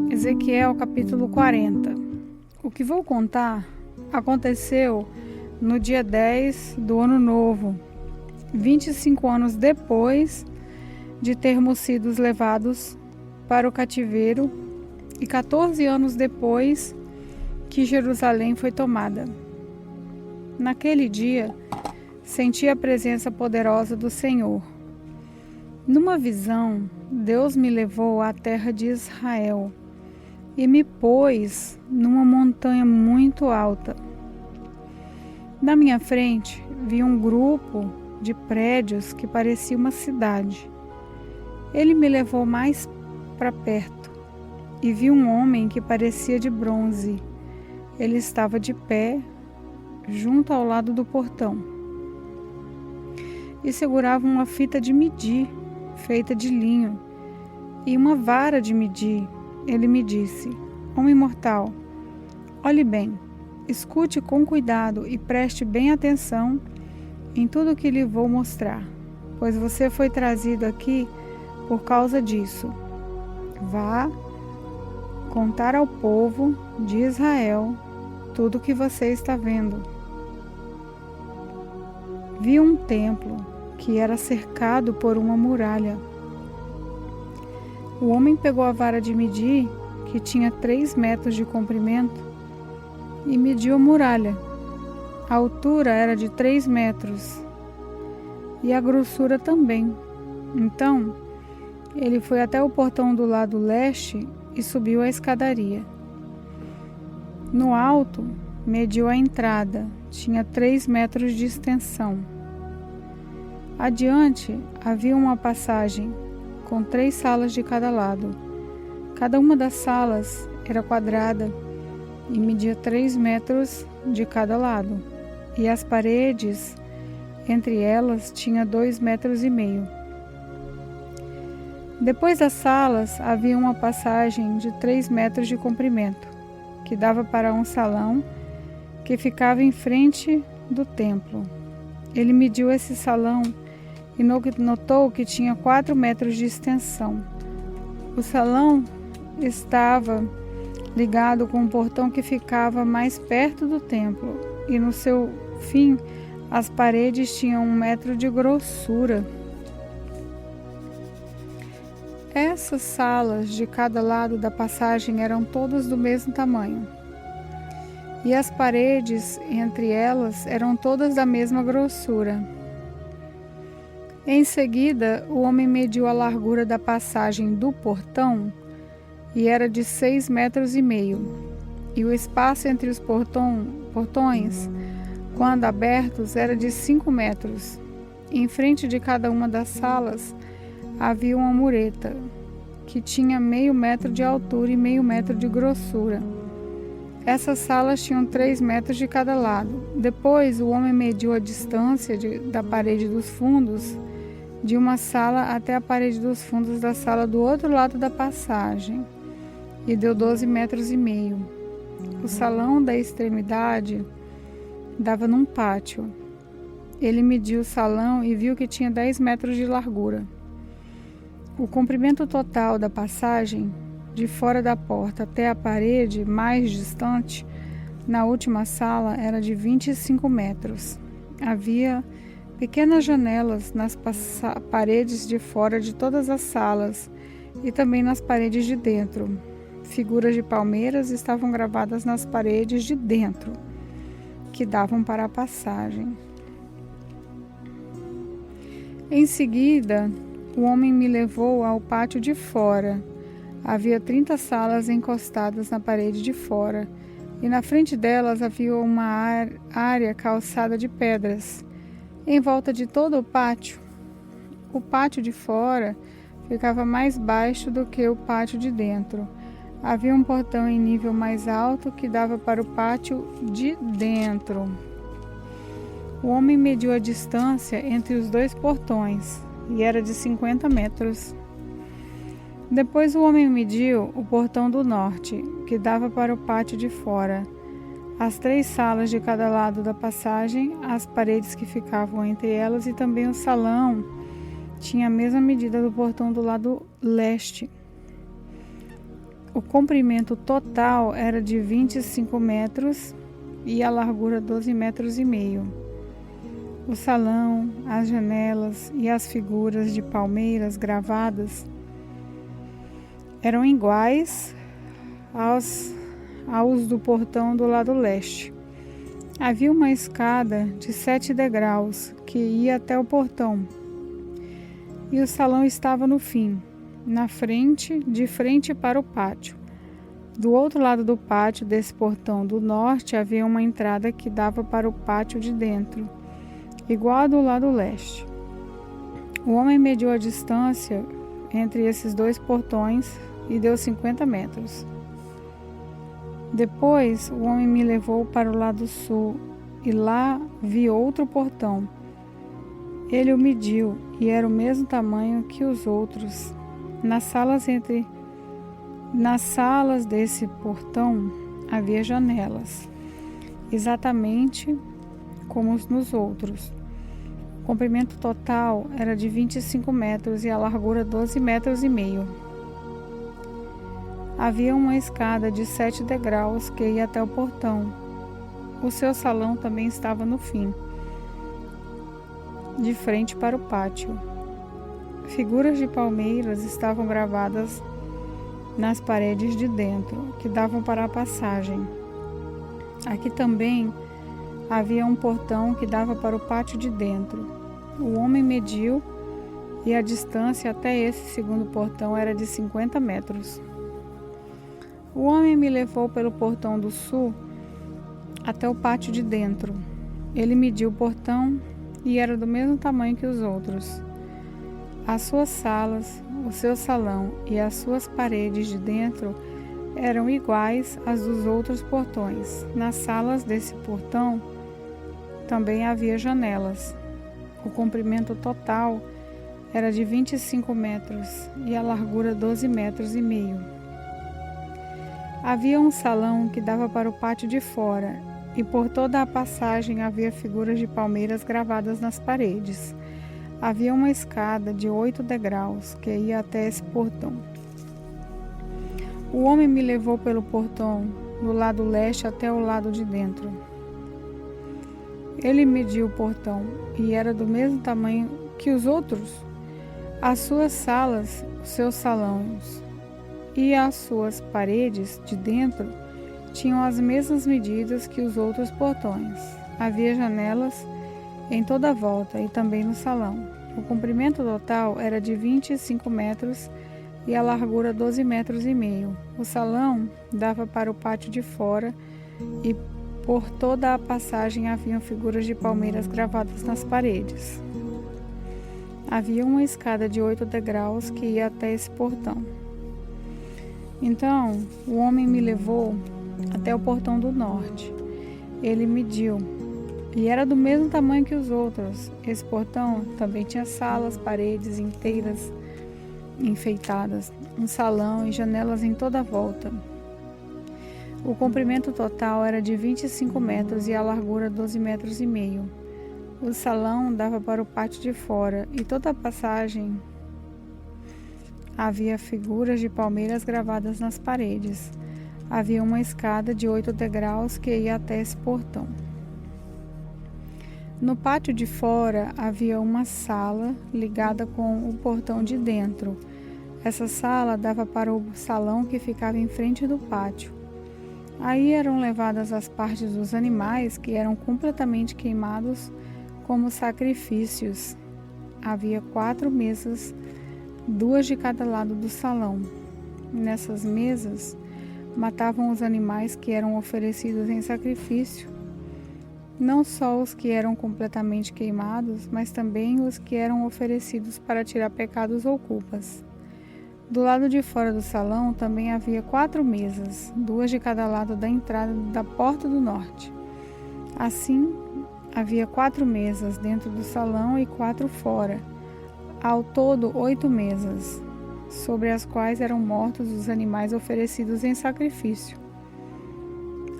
Ezequiel capítulo 40. O que vou contar aconteceu no dia 10 do ano novo, 25 anos depois de termos sido levados para o cativeiro e 14 anos depois que Jerusalém foi tomada. Naquele dia, senti a presença poderosa do Senhor. Numa visão, Deus me levou à terra de Israel e me pôs numa montanha muito alta. Na minha frente, vi um grupo de prédios que parecia uma cidade. Ele me levou mais para perto e vi um homem que parecia de bronze. Ele estava de pé, junto ao lado do portão, e segurava uma fita de medir, feita de linho, e uma vara de medir. Ele me disse: Homem mortal, olhe bem, escute com cuidado e preste bem atenção em tudo o que lhe vou mostrar, pois você foi trazido aqui por causa disso. Vá contar ao povo de Israel tudo o que você está vendo. Vi um templo que era cercado por uma muralha. O homem pegou a vara de medir, que tinha 3 metros de comprimento, e mediu a muralha. A altura era de 3 metros e a grossura também. Então, ele foi até o portão do lado leste e subiu a escadaria. No alto, mediu a entrada, tinha 3 metros de extensão. Adiante, havia uma passagem com 3 salas de cada lado. Cada uma das salas era quadrada e media 3 metros de cada lado, e as paredes entre elas tinha 2,5 metros. Depois das salas havia uma passagem de 3 metros de comprimento, que dava para um salão que ficava em frente do templo. Ele mediu esse salão e notou que tinha 4 metros de extensão. O salão estava ligado com um portão que ficava mais perto do templo, e no seu fim as paredes tinham 1 metro de grossura. Essas salas de cada lado da passagem eram todas do mesmo tamanho, e as paredes entre elas eram todas da mesma grossura. Em seguida, o homem mediu a largura da passagem do portão, e era de 6,5 metros, e o espaço entre os portões, quando abertos, era de 5 metros. Em frente de cada uma das salas havia uma mureta, que tinha 0,5 metro de altura e 0,5 metro de grossura. Essas salas tinham 3 metros de cada lado. Depois, o homem mediu a distância da parede dos fundos de uma sala até a parede dos fundos da sala do outro lado da passagem, e deu 12,5 metros. O salão da extremidade dava num pátio. Ele mediu o salão e viu que tinha 10 metros de largura. O comprimento total da passagem, de fora da porta até a parede mais distante, na última sala, era de 25 metros. Havia pequenas janelas nas paredes de fora de todas as salas e também nas paredes de dentro. Figuras de palmeiras estavam gravadas nas paredes de dentro, que davam para a passagem. Em seguida, o homem me levou ao pátio de fora. Havia 30 salas encostadas na parede de fora, e na frente delas havia uma área calçada de pedras. Em volta de todo o pátio de fora ficava mais baixo do que o pátio de dentro. Havia um portão em nível mais alto que dava para o pátio de dentro. O homem mediu a distância entre os 2 portões, e era de 50 metros. Depois o homem mediu o portão do norte, que dava para o pátio de fora. As 3 salas de cada lado da passagem, as paredes que ficavam entre elas e também o salão tinha a mesma medida do portão do lado leste. O comprimento total era de 25 metros e a largura 12 metros e meio. O salão, as janelas e as figuras de palmeiras gravadas eram iguais aos do portão do lado leste. Havia uma escada de 7 degraus que ia até o portão, e o salão estava no fim, de frente para o pátio. Do outro lado do pátio desse portão do norte havia uma entrada que dava para o pátio de dentro, igual a do lado leste. O homem mediu a distância entre esses dois portões e deu 50 metros. Depois, o homem me levou para o lado sul e lá vi outro portão. Ele o mediu e era o mesmo tamanho que os outros. Nas salas desse portão havia janelas, exatamente como nos outros. O comprimento total era de 25 metros e a largura 12 metros e meio. Havia uma escada de 7 degraus que ia até o portão. O seu salão também estava no fim, de frente para o pátio. Figuras de palmeiras estavam gravadas nas paredes de dentro, que davam para a passagem. Aqui também havia um portão que dava para o pátio de dentro. O homem mediu e a distância até esse segundo portão era de 50 metros. O homem me levou pelo portão do sul até o pátio de dentro. Ele mediu o portão e era do mesmo tamanho que os outros. As suas salas, o seu salão e as suas paredes de dentro eram iguais às dos outros portões. Nas salas desse portão também havia janelas. O comprimento total era de 25 metros e a largura 12 metros e meio. Havia um salão que dava para o pátio de fora, e por toda a passagem havia figuras de palmeiras gravadas nas paredes. Havia uma escada de 8 degraus que ia até esse portão. O homem me levou pelo portão do lado leste até o lado de dentro. Ele mediu o portão e era do mesmo tamanho que os outros. As suas salas, os seus salões e as suas paredes de dentro tinham as mesmas medidas que os outros portões. Havia janelas em toda a volta e também no salão. O comprimento total era de 25 metros e a largura 12 metros e meio. O salão dava para o pátio de fora e por toda a passagem haviam figuras de palmeiras gravadas nas paredes. Havia uma escada de 8 degraus que ia até esse portão. Então, o homem me levou até o portão do norte. Ele mediu e era do mesmo tamanho que os outros. Esse portão também tinha salas, paredes inteiras enfeitadas, um salão e janelas em toda a volta. O comprimento total era de 25 metros e a largura 12 metros e meio. O salão dava para o pátio de fora e toda a passagem havia figuras de palmeiras gravadas nas paredes. Havia uma escada de 8 degraus que ia até esse portão. No pátio de fora havia uma sala ligada com o portão de dentro. Essa sala dava para o salão que ficava em frente do pátio. Aí eram levadas as partes dos animais que eram completamente queimados como sacrifícios. Havia 4 mesas, 2 de cada lado do salão. Nessas mesas, matavam os animais que eram oferecidos em sacrifício, não só os que eram completamente queimados, mas também os que eram oferecidos para tirar pecados ou culpas. Do lado de fora do salão também havia 4 mesas, 2 de cada lado da entrada da porta do norte. Assim, havia 4 mesas dentro do salão e 4 fora. Ao todo, 8 mesas, sobre as quais eram mortos os animais oferecidos em sacrifício.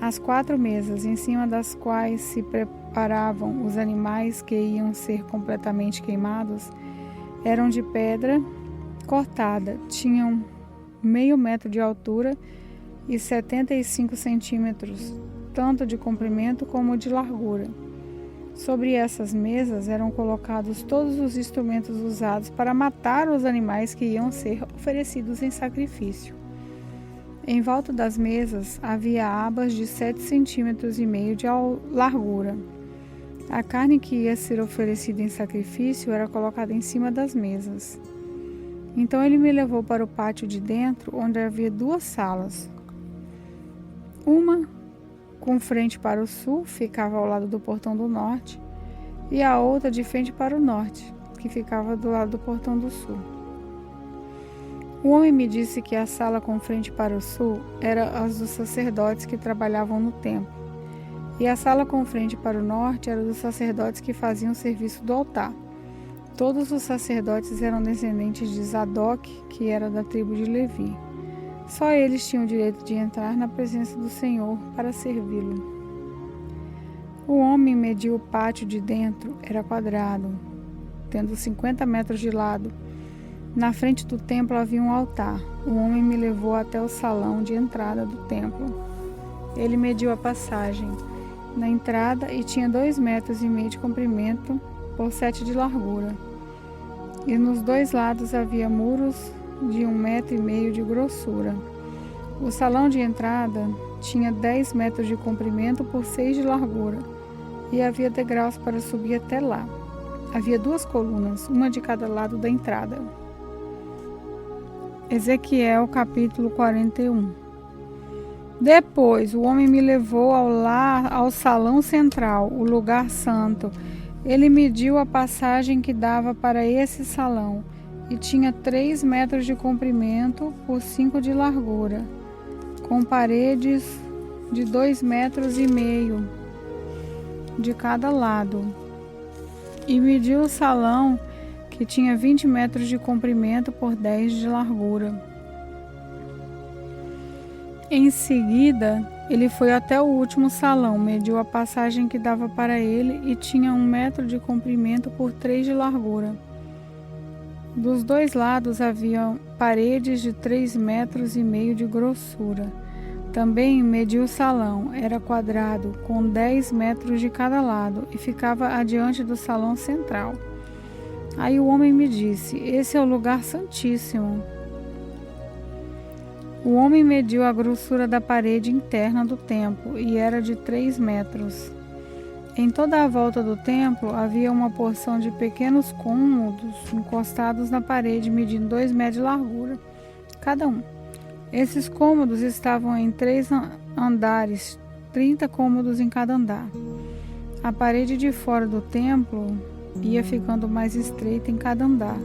As 4 mesas, em cima das quais se preparavam os animais que iam ser completamente queimados, eram de pedra cortada, tinham meio metro de altura e 75 centímetros, tanto de comprimento como de largura. Sobre essas mesas eram colocados todos os instrumentos usados para matar os animais que iam ser oferecidos em sacrifício. Em volta das mesas havia abas de 7,5 centímetros de largura. A carne que ia ser oferecida em sacrifício era colocada em cima das mesas. Então ele me levou para o pátio de dentro, onde havia 2 salas. Uma com frente para o sul, ficava ao lado do portão do norte, e a outra de frente para o norte, que ficava do lado do portão do sul. O homem me disse que a sala com frente para o sul era as dos sacerdotes que trabalhavam no templo, e a sala com frente para o norte era dos sacerdotes que faziam o serviço do altar. Todos os sacerdotes eram descendentes de Zadok, que era da tribo de Levi. Só eles tinham o direito de entrar na presença do Senhor para servi-lo. O homem mediu o pátio de dentro, era quadrado, tendo 50 metros de lado. Na frente do templo havia um altar. O homem me levou até o salão de entrada do templo. Ele mediu a passagem na entrada e tinha 2,5 metros de comprimento por 7 de largura. E nos 2 lados havia muros de 1,5 metro de grossura. O salão de entrada tinha 10 metros de comprimento por 6 de largura, e havia degraus para subir até lá. Havia 2 colunas, uma de cada lado da entrada. Ezequiel capítulo 41. Depois o homem me levou ao salão central, o lugar santo. Ele mediu a passagem que dava para esse salão, e tinha 3 metros de comprimento por 5 de largura, com paredes de 2,5 metros de cada lado. E mediu o salão, que tinha 20 metros de comprimento por 10 de largura. Em seguida, ele foi até o último salão, mediu a passagem que dava para ele e tinha 1 metro de comprimento por 3 de largura. Dos 2 lados havia paredes de 3,5 metros de grossura. Também mediu o salão, era quadrado, com 10 metros de cada lado, e ficava adiante do salão central. Aí o homem me disse: esse é o lugar santíssimo. O homem mediu a grossura da parede interna do templo, e era de 3 metros. Em toda a volta do templo havia uma porção de pequenos cômodos encostados na parede, medindo 2 metros de largura cada um. Esses cômodos estavam em 3 andares, 30 cômodos em cada andar. A parede de fora do templo ia ficando mais estreita em cada andar,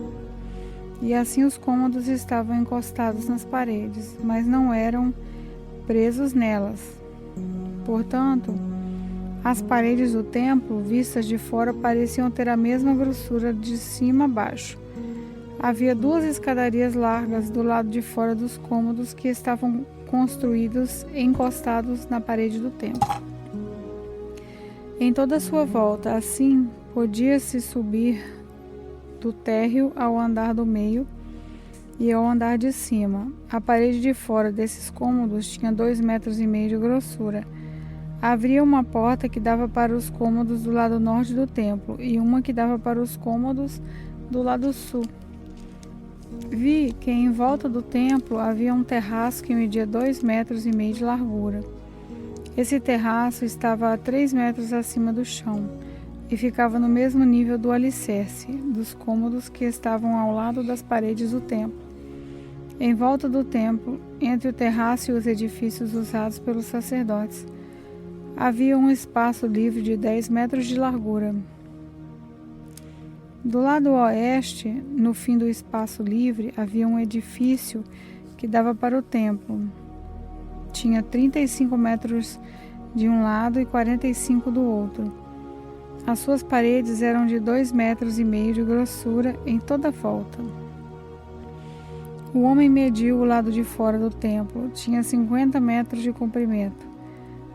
e assim os cômodos estavam encostados nas paredes, mas não eram presos nelas. Portanto, as paredes do templo, vistas de fora, pareciam ter a mesma grossura de cima a baixo. Havia 2 escadarias largas do lado de fora dos cômodos que estavam construídos encostados na parede do templo. Em toda a sua volta, assim, podia-se subir do térreo ao andar do meio e ao andar de cima. A parede de fora desses cômodos tinha 2,5 metros de grossura. Havia uma porta que dava para os cômodos do lado norte do templo e uma que dava para os cômodos do lado sul. Vi que em volta do templo havia um terraço que media 2,5 metros de largura. Esse terraço estava a 3 metros acima do chão e ficava no mesmo nível do alicerce dos cômodos que estavam ao lado das paredes do templo. Em volta do templo, entre o terraço e os edifícios usados pelos sacerdotes, havia um espaço livre de 10 metros de largura. Do lado oeste, no fim do espaço livre, havia um edifício que dava para o templo. Tinha 35 metros de um lado e 45 do outro. As suas paredes eram de 2,5 metros de grossura em toda a volta. O homem mediu o lado de fora do templo. Tinha 50 metros de comprimento.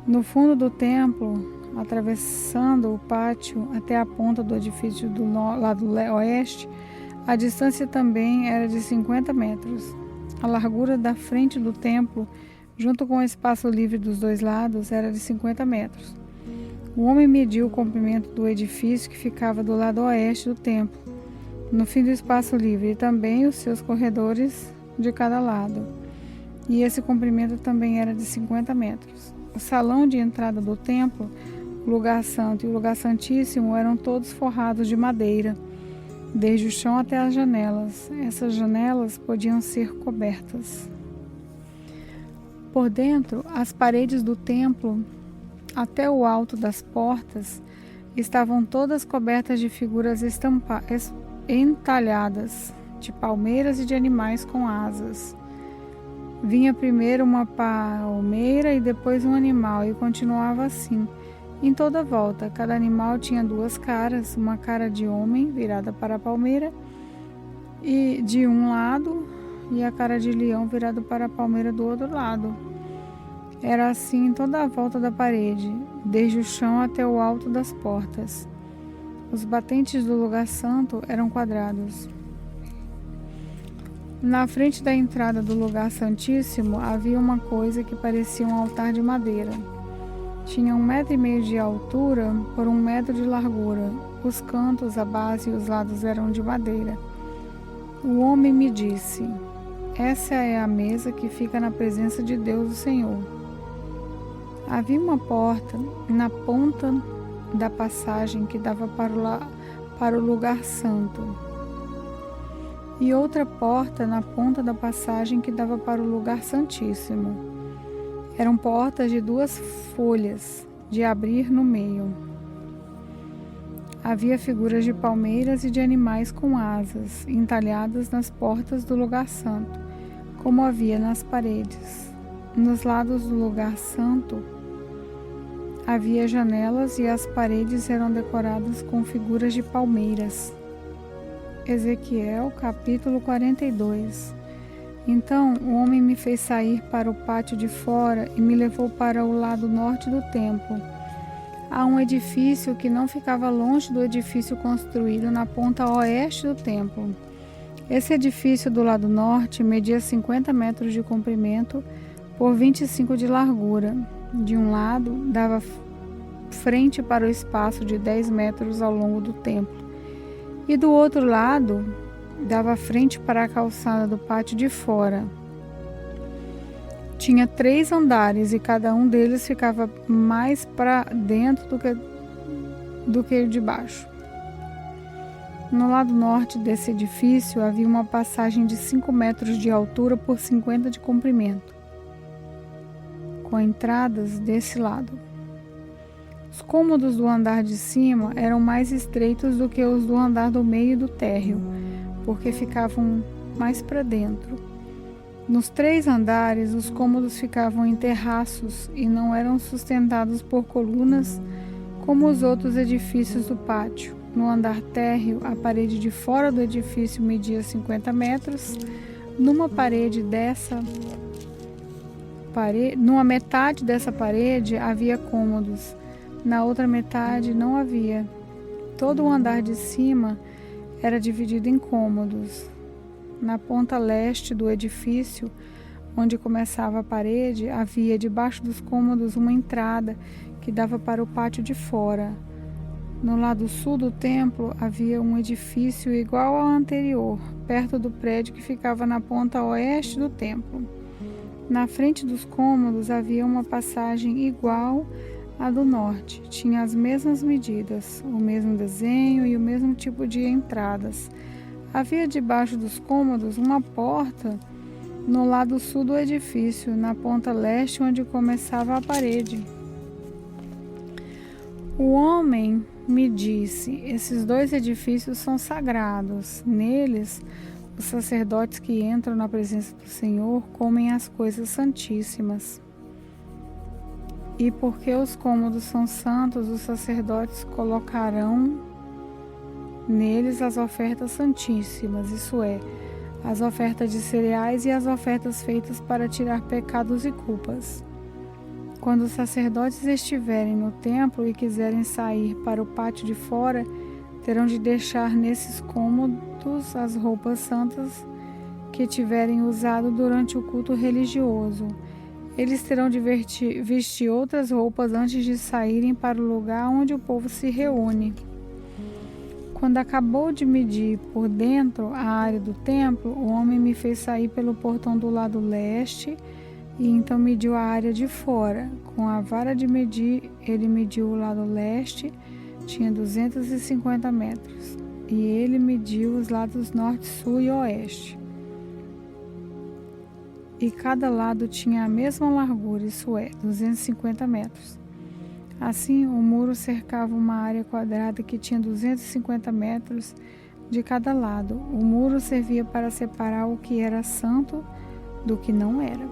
No fundo do templo, atravessando o pátio até a ponta do edifício do lado oeste, a distância também era de 50 metros. A largura da frente do templo, junto com o espaço livre dos dois lados, era de 50 metros. O homem mediu o comprimento do edifício que ficava do lado oeste do templo, no fim do espaço livre, e também os seus corredores de cada lado. E esse comprimento também era de 50 metros. O salão de entrada do templo, o lugar santo e o lugar santíssimo eram todos forrados de madeira, desde o chão até as janelas. Essas janelas podiam ser cobertas. Por dentro, as paredes do templo, até o alto das portas, estavam todas cobertas de figuras entalhadas, de palmeiras e de animais com asas. Vinha primeiro uma palmeira e depois um animal, e continuava assim. Em toda a volta, cada animal tinha duas caras, uma cara de homem virada para a palmeira e de um lado, e a cara de leão virada para a palmeira do outro lado. Era assim em toda a volta da parede, desde o chão até o alto das portas. Os batentes do lugar santo eram quadrados. Na frente da entrada do lugar santíssimo havia uma coisa que parecia um altar de madeira. Tinha 1,5 metros de altura por 1 metro de largura. Os cantos, a base e os lados eram de madeira. O homem me disse: essa é a mesa que fica na presença de Deus, o Senhor. Havia uma porta na ponta da passagem que dava para o lugar santo, e outra porta na ponta da passagem que dava para o lugar santíssimo. Eram portas de 2 folhas, de abrir no meio. Havia figuras de palmeiras e de animais com asas, entalhadas nas portas do lugar santo, como havia nas paredes. Nos lados do lugar santo havia janelas e as paredes eram decoradas com figuras de palmeiras. Ezequiel, capítulo 42. Então o homem me fez sair para o pátio de fora e me levou para o lado norte do templo. Há um edifício que não ficava longe do edifício construído na ponta oeste do templo. Esse edifício do lado norte media 50 metros de comprimento por 25 de largura. De um lado, dava frente para o espaço de 10 metros ao longo do templo, e do outro lado, dava frente para a calçada do pátio de fora. Tinha 3 andares e cada um deles ficava mais para dentro do que o de baixo. No lado norte desse edifício havia uma passagem de 5 metros de altura por 50 de comprimento, com entradas desse lado. Os cômodos do andar de cima eram mais estreitos do que os do andar do meio e do térreo, porque ficavam mais para dentro. Nos 3 andares, os cômodos ficavam em terraços e não eram sustentados por colunas como os outros edifícios do pátio. No andar térreo, a parede de fora do edifício media 50 metros. Numa metade dessa parede havia cômodos, na outra metade não havia. Todo o andar de cima era dividido em cômodos. Na ponta leste do edifício, onde começava a parede, havia debaixo dos cômodos uma entrada que dava para o pátio de fora. No lado sul do templo havia um edifício igual ao anterior, perto do prédio que ficava na ponta oeste do templo. Na frente dos cômodos havia uma passagem igual à do norte. Tinha as mesmas medidas, o mesmo desenho e o mesmo tipo de entradas. Havia debaixo dos cômodos uma porta no lado sul do edifício, na ponta leste onde começava a parede. O homem me disse: esses 2 edifícios são sagrados. Neles, os sacerdotes que entram na presença do Senhor comem as coisas santíssimas. E porque os cômodos são santos, os sacerdotes colocarão neles as ofertas santíssimas, isso é, as ofertas de cereais e as ofertas feitas para tirar pecados e culpas. Quando os sacerdotes estiverem no templo e quiserem sair para o pátio de fora, terão de deixar nesses cômodos as roupas santas que tiverem usado durante o culto religioso. Eles terão de vestir outras roupas antes de saírem para o lugar onde o povo se reúne. Quando acabou de medir por dentro a área do templo, o homem me fez sair pelo portão do lado leste e então mediu a área de fora. Com a vara de medir, ele mediu o lado leste, tinha 250 metros, e ele mediu os lados norte, sul e oeste. E cada lado tinha a mesma largura, isso é, 250 metros. Assim, o muro cercava uma área quadrada que tinha 250 metros de cada lado. O muro servia para separar o que era santo do que não era.